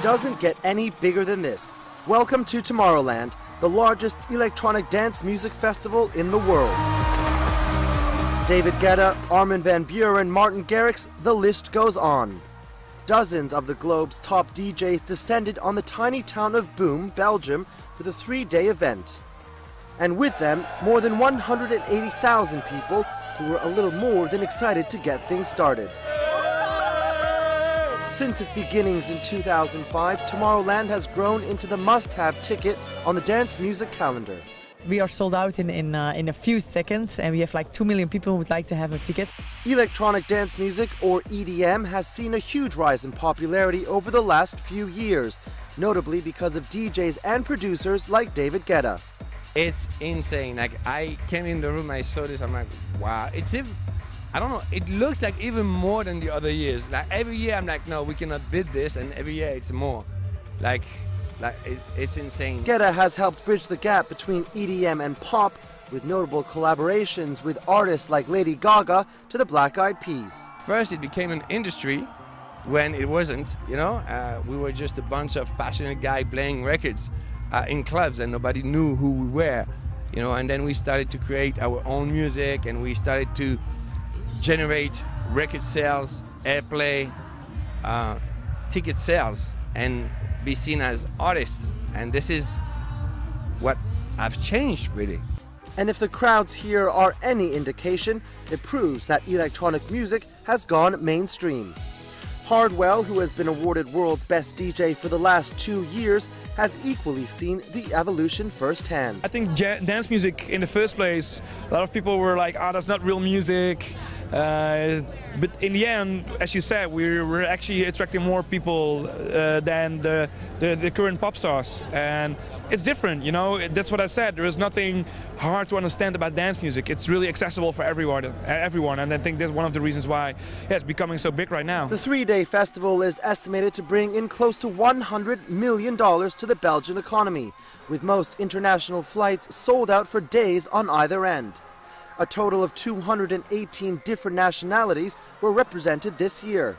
doesn't get any bigger than this. Welcome to Tomorrowland, the largest electronic dance music festival in the world. David Guetta, Armin van Buuren, Martin Garrix, the list goes on. Dozens of the globe's top DJs descended on the tiny town of Boom, Belgium, for the three-day event. And with them, more than 180,000 people who were a little more than excited to get things started. Since its beginnings in 2005, Tomorrowland has grown into the must-have ticket on the dance music calendar. We are sold out in a few seconds, and we have like 2 million people who would like to have a ticket. Electronic dance music, or EDM, has seen a huge rise in popularity over the last few years, notably because of DJs and producers like David Guetta. It's insane. Like, I came in the room, I saw this, I'm like, wow. I don't know, it looks like even more than the other years. Like every year I'm like, no, we cannot beat this, and every year it's more. Like it's insane. Guetta has helped bridge the gap between EDM and pop, with notable collaborations with artists like Lady Gaga to the Black Eyed Peas. First it became an industry when it wasn't, you know. We were just a bunch of passionate guys playing records in clubs, and nobody knew who we were, you know. And then we started to create our own music, and we started to generate record sales, airplay, ticket sales, and be seen as artists. And this is what I've changed, really. And if the crowds here are any indication, it proves that electronic music has gone mainstream. Hardwell, who has been awarded World's Best DJ for the last 2 years, has equally seen the evolution firsthand. I think dance music in the first place, a lot of people were like, oh, that's not real music. But in the end, as you said, we're actually attracting more people than the current pop stars. And it's different, you know. That's what I said. There is nothing hard to understand about dance music. It's really accessible for everyone. And I think that's one of the reasons why it's becoming so big right now. The three-day festival is estimated to bring in close to $100 million to the Belgian economy, with most international flights sold out for days on either end. A total of 218 different nationalities were represented this year.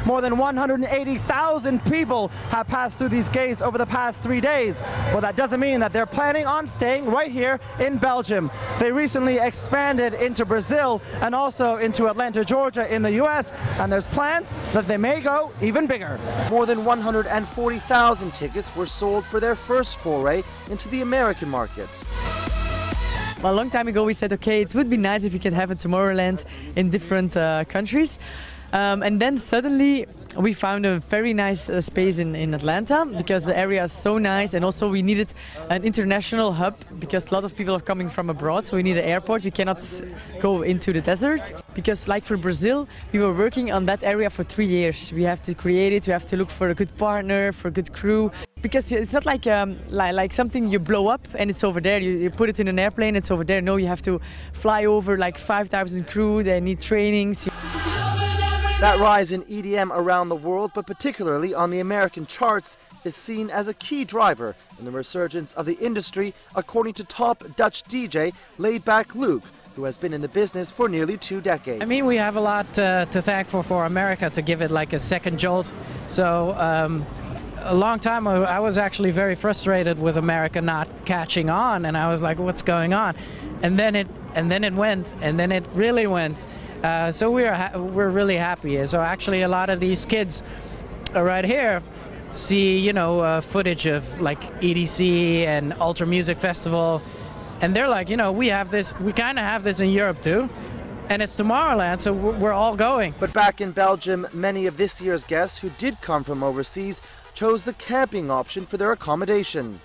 More than 180,000 people have passed through these gates over the past 3 days. Well, that doesn't mean that they're planning on staying right here in Belgium. They recently expanded into Brazil and also into Atlanta, Georgia in the US, and there's plans that they may go even bigger. More than 140,000 tickets were sold for their first foray into the American market. Well, a long time ago we said, okay, it would be nice if we could have a Tomorrowland in different countries. And then suddenly we found a very nice space in Atlanta, because the area is so nice, and also we needed an international hub because a lot of people are coming from abroad, so we need an airport. We cannot go into the desert, because like for Brazil, we were working on that area for 3 years. We have to create it, we have to look for a good partner, for a good crew, because it's not like something you blow up and it's over there. You put it in an airplane, it's over there. No, you have to fly over like 5,000 crew, they need trainings. That rise in EDM around the world, but particularly on the American charts, is seen as a key driver in the resurgence of the industry, according to top Dutch DJ Laidback Luke, who has been in the business for nearly 2 decades. I mean, we have a lot to thank for America to give it like a second jolt. So a long time ago, I was actually very frustrated with America not catching on, and I was like, what's going on? And then it went, and then it really went. So we're really happy. So actually a lot of these kids right here see, you know, footage of like EDC and Ultra Music Festival, and they're like, you know, we kind of have this in Europe too, and it's Tomorrowland, so we're all going. But back in Belgium, many of this year's guests who did come from overseas chose the camping option for their accommodation.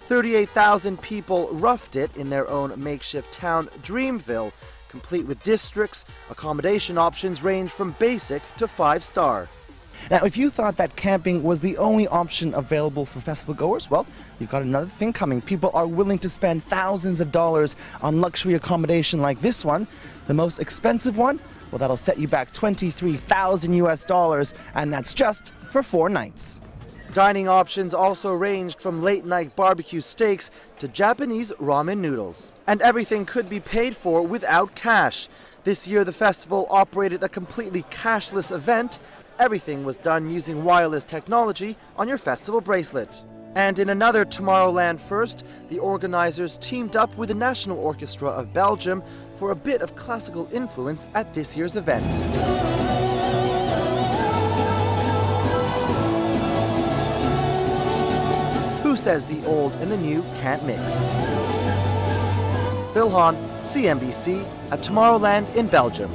38,000 people roughed it in their own makeshift town, Dreamville, complete with districts. Accommodation options range from basic to 5-star. Now, if you thought that camping was the only option available for festival goers, well, you've got another thing coming. People are willing to spend thousands of dollars on luxury accommodation like this one. The most expensive one, well, that'll set you back $23,000 US, and that's just for 4 nights. Dining options also ranged from late-night barbecue steaks to Japanese ramen noodles. And everything could be paid for without cash. This year, the festival operated a completely cashless event. Everything was done using wireless technology on your festival bracelet. And in another Tomorrowland first, the organizers teamed up with the National Orchestra of Belgium for a bit of classical influence at this year's event. Who says the old and the new can't mix? Phil Hahn, CNBC, at Tomorrowland in Belgium.